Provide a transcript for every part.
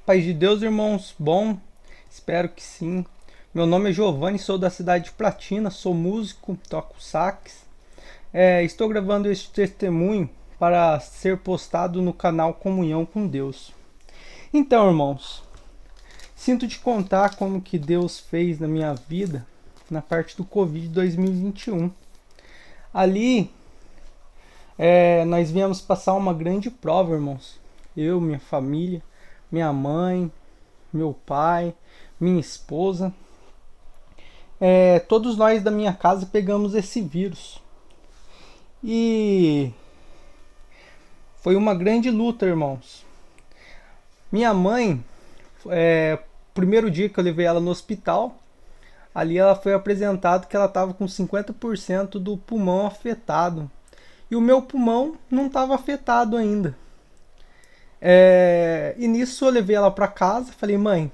Paz de Deus, irmãos. Bom, espero que sim. Meu nome é Giovanni, sou da cidade de Platina, sou músico, toco sax. Estou gravando este testemunho para ser postado no canal Comunhão com Deus. Então, irmãos, sinto te contar como que Deus fez na minha vida na parte do Covid 2021. Ali, nós viemos passar uma grande prova, irmãos. Eu, minha família, minha mãe, meu pai, minha esposa, todos nós da minha casa pegamos esse vírus. E foi uma grande luta, irmãos. Minha mãe, primeiro dia que eu levei ela no hospital, ali ela foi apresentado que ela estava com 50% do pulmão afetado. E o meu pulmão não estava afetado ainda. E nisso eu levei ela para casa, falei, mãe,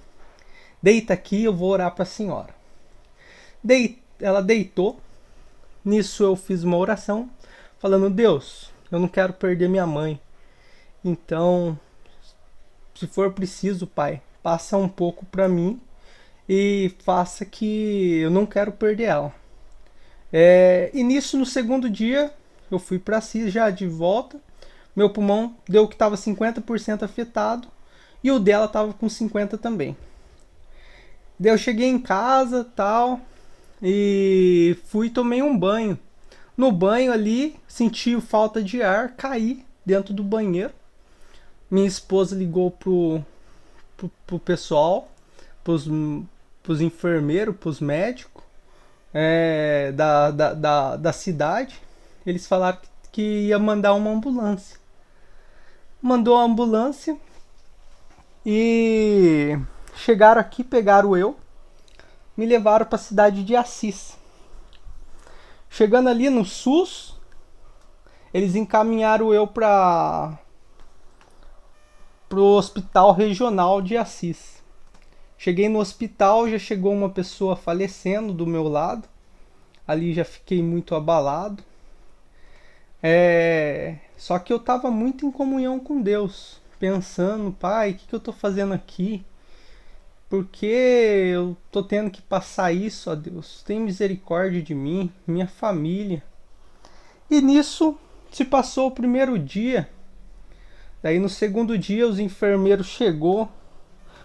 deita aqui, eu vou orar para a senhora. Ela deitou, nisso eu fiz uma oração, falando, Deus, eu não quero perder minha mãe. Então, se for preciso, Pai, passa um pouco para mim e faça que eu não quero perder ela. E nisso, no segundo dia, eu fui para si já de volta. Meu pulmão deu que estava 50% afetado e o dela estava com 50% também. Daí eu cheguei em casa, tal, e fui tomei um banho. No banho ali, senti falta de ar, caí dentro do banheiro. Minha esposa ligou pro pessoal, pros enfermeiros, pros médicos da cidade. Eles falaram que ia mandar uma ambulância. Mandou a ambulância e chegaram aqui, pegaram eu, me levaram para a cidade de Assis. Chegando ali no SUS, eles encaminharam eu para o hospital regional de Assis. Cheguei no hospital, já chegou uma pessoa falecendo do meu lado. Ali já fiquei muito abalado. Só que eu estava muito em comunhão com Deus, pensando, pai, o que eu estou fazendo aqui? Por que eu estou tendo que passar isso, ó Deus? Tem misericórdia de mim, minha família. E nisso se passou o primeiro dia. Daí no segundo dia os enfermeiros chegou,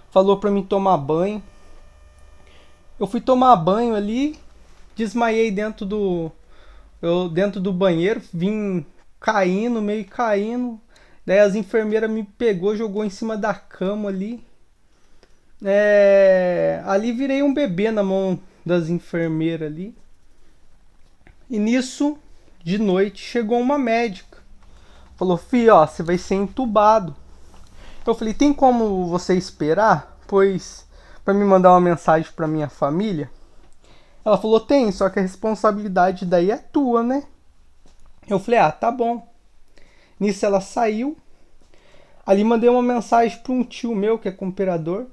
falou para mim tomar banho. Eu fui tomar banho ali, desmaiei dentro do banheiro, vim caindo, meio caindo. Daí as enfermeiras me pegou, jogou em cima da cama ali. Ali virei um bebê na mão das enfermeiras ali. E nisso, de noite, chegou uma médica. Falou, filho, ó, você vai ser entubado. Eu falei, tem como você esperar? Pois, para me mandar uma mensagem para minha família? Ela falou, tem, só que a responsabilidade daí é tua, né? Eu falei, tá bom. Nisso ela saiu. Ali mandei uma mensagem para um tio meu, que é cooperador.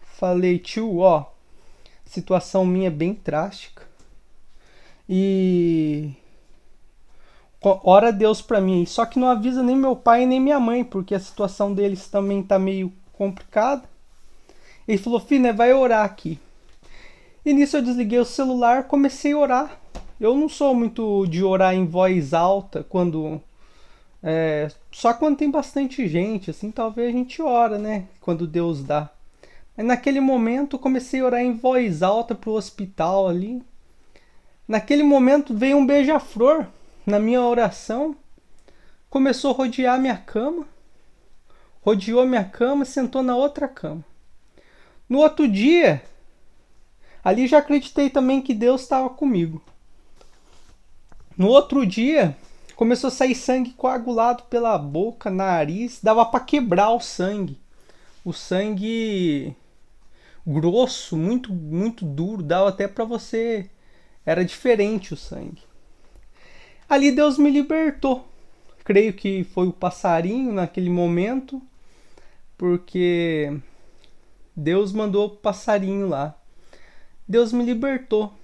Falei, tio, ó, situação minha é bem drástica. E ora a Deus pra mim. Só que não avisa nem meu pai nem minha mãe, porque a situação deles também tá meio complicada. Ele falou, filho, né, vai orar aqui. E nisso eu desliguei o celular, comecei a orar. Eu não sou muito de orar em voz alta só quando tem bastante gente, assim, talvez a gente ora, né? Quando Deus dá. Mas naquele momento eu comecei a orar em voz alta pro hospital ali. Naquele momento veio um beija-flor na minha oração. Começou a rodear minha cama. Rodeou minha cama e sentou na outra cama. No outro dia, ali já acreditei também que Deus estava comigo. No outro dia, começou a sair sangue coagulado pela boca, nariz. Dava para quebrar o sangue. O sangue grosso, muito, muito duro. Dava até para você... Era diferente o sangue. Ali Deus me libertou. Creio que foi o passarinho naquele momento. Porque Deus mandou o passarinho lá. Deus me libertou.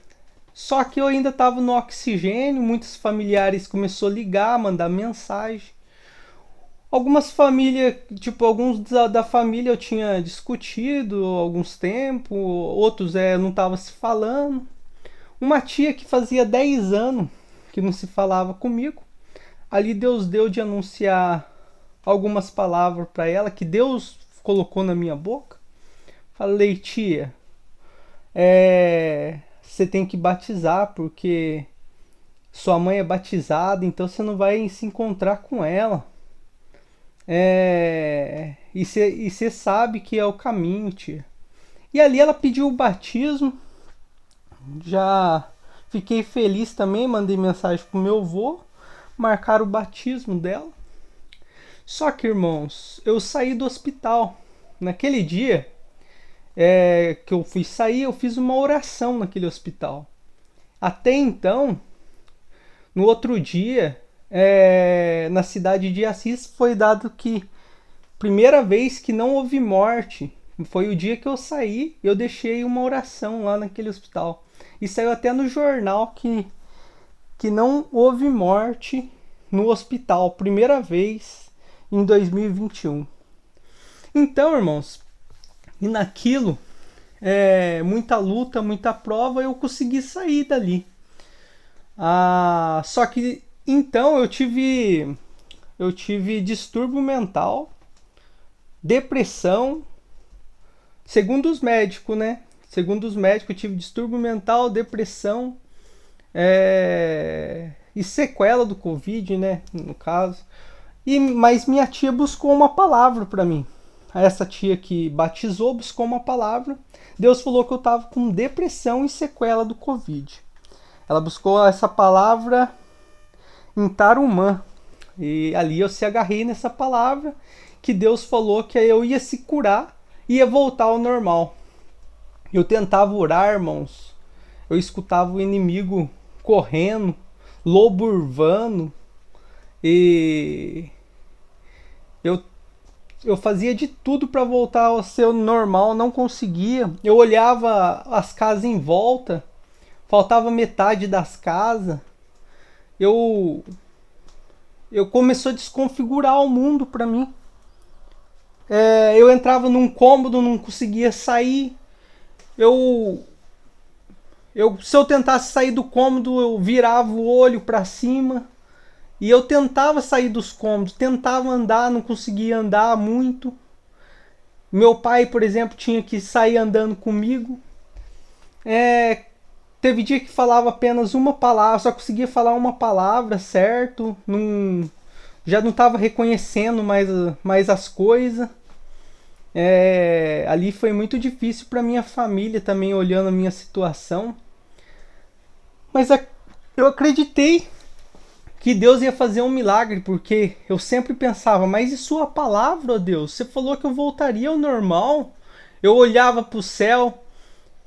Só que eu ainda estava no oxigênio. Muitos familiares começaram a ligar, mandar mensagem. Algumas famílias, tipo, alguns da família eu tinha discutido há alguns tempos, outros não tava se falando. Uma tia que fazia 10 anos que não se falava comigo. Ali Deus deu de anunciar algumas palavras para ela que Deus colocou na minha boca. Falei, tia, você tem que batizar porque sua mãe é batizada, então você não vai se encontrar com ela. E você sabe que é o caminho, tia. E ali ela pediu o batismo. Já fiquei feliz também, mandei mensagem pro meu avô, marcar o batismo dela. Só que, irmãos, eu saí do hospital. Naquele dia que eu fui sair, eu fiz uma oração naquele hospital. Até então, no outro dia, na cidade de Assis, foi dado que primeira vez que não houve morte. Foi o dia que eu saí, eu deixei uma oração lá naquele hospital. E saiu até no jornal que não houve morte no hospital, primeira vez em 2021. Então, irmãos, e naquilo, muita luta, muita prova, eu consegui sair dali. Só que então eu tive distúrbio mental, depressão, segundo os médicos, né? Segundo os médicos, eu tive distúrbio mental, depressão e sequela do Covid, né? No caso. Mas minha tia buscou uma palavra para mim. Essa tia que batizou buscou uma palavra. Deus falou que eu estava com depressão e sequela do Covid. Ela buscou essa palavra em Tarumã. E ali eu se agarrei nessa palavra que Deus falou que eu ia se curar e ia voltar ao normal. Eu tentava orar, irmãos. Eu escutava o inimigo correndo, lobo urvando. E eu fazia de tudo para voltar ao seu normal, não conseguia. Eu olhava as casas em volta, faltava metade das casas. Eu começou a desconfigurar o mundo para mim. Eu entrava num cômodo, não conseguia sair. Se eu tentasse sair do cômodo, eu virava o olho para cima. E eu tentava sair dos cômodos, tentava andar, não conseguia andar muito. Meu pai, por exemplo, tinha que sair andando comigo. Teve dia que falava apenas uma palavra, só conseguia falar uma palavra, certo? Já não estava reconhecendo mais as coisas. Ali foi muito difícil para minha família também, olhando a minha situação. Mas eu acreditei que Deus ia fazer um milagre, porque eu sempre pensava, mas e sua palavra, ó Deus? Você falou que eu voltaria ao normal. Eu olhava para o céu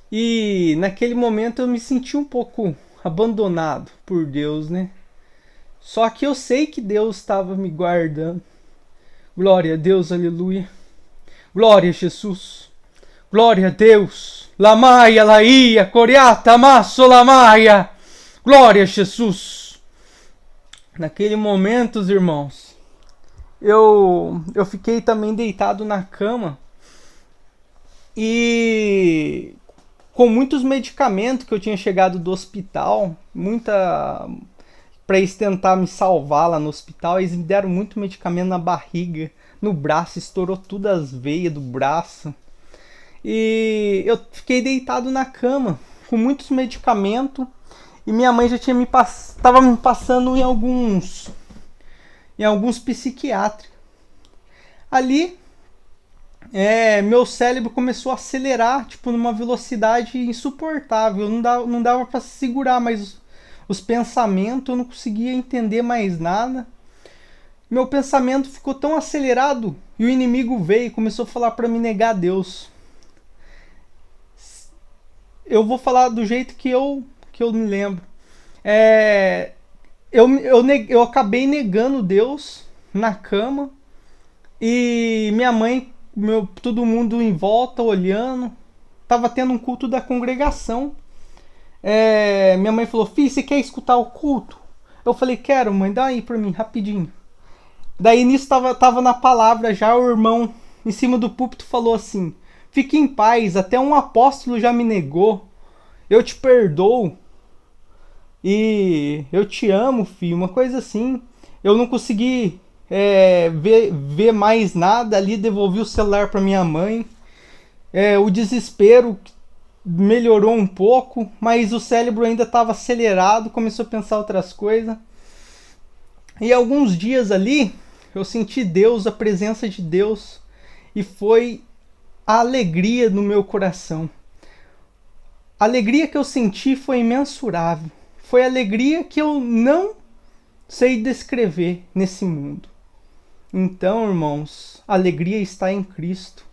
e naquele momento eu me senti um pouco abandonado por Deus, né? Só que eu sei que Deus estava me guardando. Glória a Deus, aleluia. Glória a Jesus. Glória a Deus. Lamaia, laia, coriata, maço, lamaia. Glória a Jesus. Naquele momento, irmãos, eu fiquei também deitado na cama e com muitos medicamentos que eu tinha chegado do hospital, para eles tentar me salvar lá no hospital, eles me deram muito medicamento na barriga, no braço, estourou todas as veias do braço. E eu fiquei deitado na cama com muitos medicamentos. E minha mãe já tinha estava me passando em alguns psiquiátricos. Ali, meu cérebro começou a acelerar, tipo, numa velocidade insuportável. Não dava para segurar mais os pensamentos, eu não conseguia entender mais nada. Meu pensamento ficou tão acelerado e o inimigo veio e começou a falar para me negar Deus. Eu vou falar do jeito que eu me lembro. Eu acabei negando Deus na cama e minha mãe, todo mundo em volta olhando. Tava tendo um culto da congregação. Minha mãe falou: filho, você quer escutar o culto? Eu falei: quero, mãe, dá aí pra mim rapidinho. Daí nisso tava na palavra já, o irmão em cima do púlpito falou assim: fique em paz, até um apóstolo já me negou, eu te perdoo e eu te amo, filho, uma coisa assim. Eu não consegui ver mais nada ali, devolvi o celular para minha mãe. O desespero melhorou um pouco, mas o cérebro ainda estava acelerado, começou a pensar outras coisas. E alguns dias ali, eu senti Deus, a presença de Deus, e foi a alegria no meu coração. A alegria que eu senti foi imensurável. Foi a alegria que eu não sei descrever nesse mundo. Então, irmãos, a alegria está em Cristo.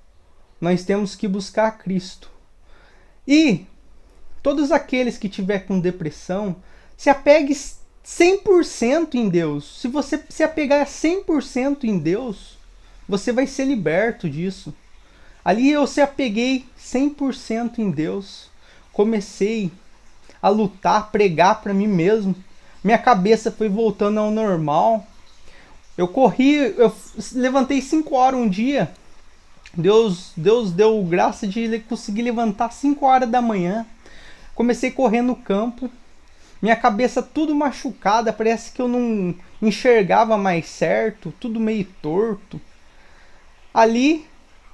Nós temos que buscar Cristo. E todos aqueles que tiver com depressão, se apegue 100% em Deus. Se você se apegar 100% em Deus, você vai ser liberto disso. Ali eu se apeguei 100% em Deus. Comecei a lutar, pregar para mim mesmo. Minha cabeça foi voltando ao normal. Eu levantei 5 horas um dia. Deus deu graça de conseguir levantar 5 horas da manhã. Comecei a correr no campo. Minha cabeça tudo machucada, parece que eu não enxergava mais certo, tudo meio torto. Ali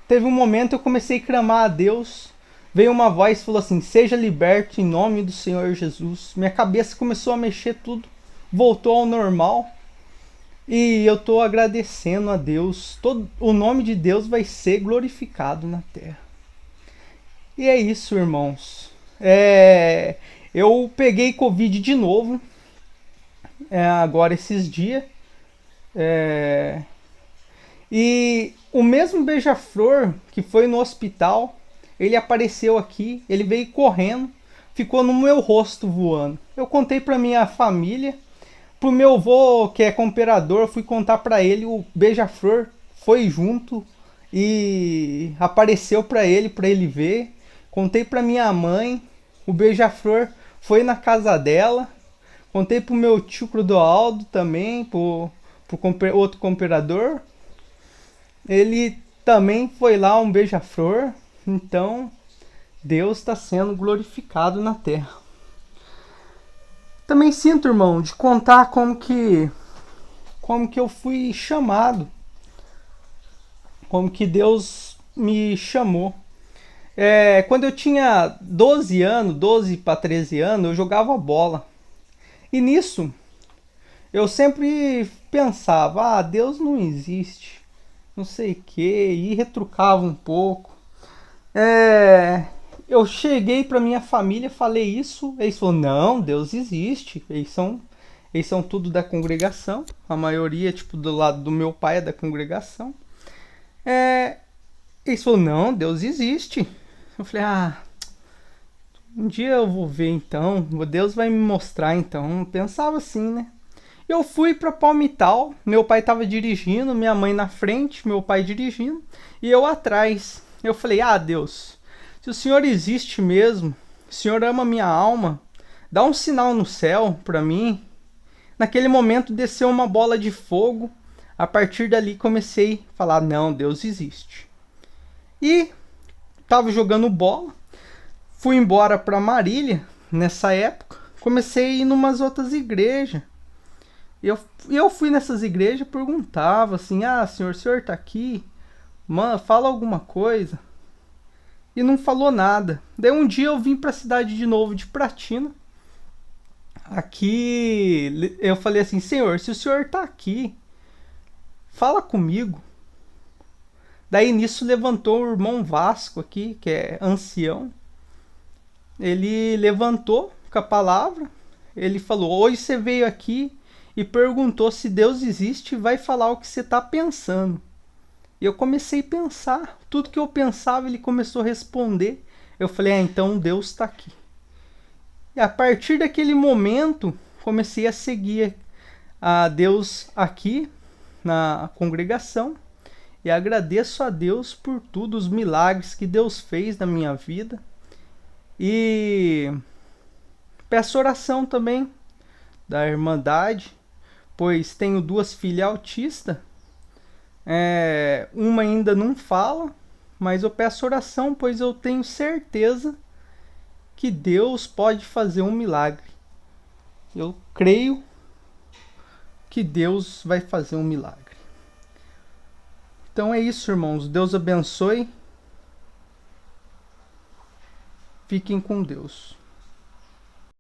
teve um momento eu comecei a clamar a Deus. Veio uma voz e falou assim: seja liberto em nome do Senhor Jesus. Minha cabeça começou a mexer tudo, voltou ao normal. E eu estou agradecendo a Deus. O nome de Deus vai ser glorificado na terra. E é isso, irmãos. Eu peguei Covid de novo, agora esses dias. E o mesmo beija-flor que foi no hospital, ele apareceu aqui, ele veio correndo, ficou no meu rosto voando. Eu contei para minha família, pro meu avô que é cooperador, eu fui contar para ele, o beija-flor foi junto e apareceu para ele ver. Contei para minha mãe, o beija-flor foi na casa dela. Contei pro meu tio Clodoaldo também, pro outro cooperador. Ele também foi lá, um beija-flor. Então, Deus está sendo glorificado na terra. Também sinto, irmão, de contar como que eu fui chamado. Como que Deus me chamou. Quando eu tinha 12 para 13 anos, eu jogava bola. E nisso, eu sempre pensava, Deus não existe, não sei o que, e retrucava um pouco. Eu cheguei para minha família, falei isso, eles falaram, não, Deus existe, eles são tudo da congregação, a maioria, tipo, do lado do meu pai é da congregação. Eles falaram, não, Deus existe. Eu falei, um dia eu vou ver então, Deus vai me mostrar então. Eu pensava assim, né? Eu fui para Palmital, meu pai estava dirigindo, minha mãe na frente, meu pai dirigindo, e eu atrás. Eu falei, Deus, se o Senhor existe mesmo, o Senhor ama minha alma, dá um sinal no céu para mim. Naquele momento desceu uma bola de fogo, a partir dali comecei a falar, não, Deus existe. E tava jogando bola, fui embora para Marília nessa época, comecei a ir em umas outras igrejas. Eu fui nessas igrejas, perguntava assim, senhor, o senhor tá aqui? Mano, fala alguma coisa. E não falou nada. Daí um dia eu vim para a cidade de novo, de Pratina. Aqui eu falei assim, senhor, se o senhor tá aqui, fala comigo. Daí nisso levantou o irmão Vasco aqui, que é ancião. Ele levantou com a palavra. Ele falou, hoje você veio aqui e perguntou se Deus existe e vai falar o que você está pensando. E eu comecei a pensar. Tudo que eu pensava, ele começou a responder. Eu falei, então Deus está aqui. E a partir daquele momento, comecei a seguir a Deus aqui na congregação. E agradeço a Deus por tudo, os milagres que Deus fez na minha vida. E peço oração também da Irmandade, pois tenho 2 filhas autistas Uma ainda não fala, mas eu peço oração, pois eu tenho certeza que Deus pode fazer um milagre. Eu creio que Deus vai fazer um milagre. Então é isso, irmãos. Deus abençoe. Fiquem com Deus.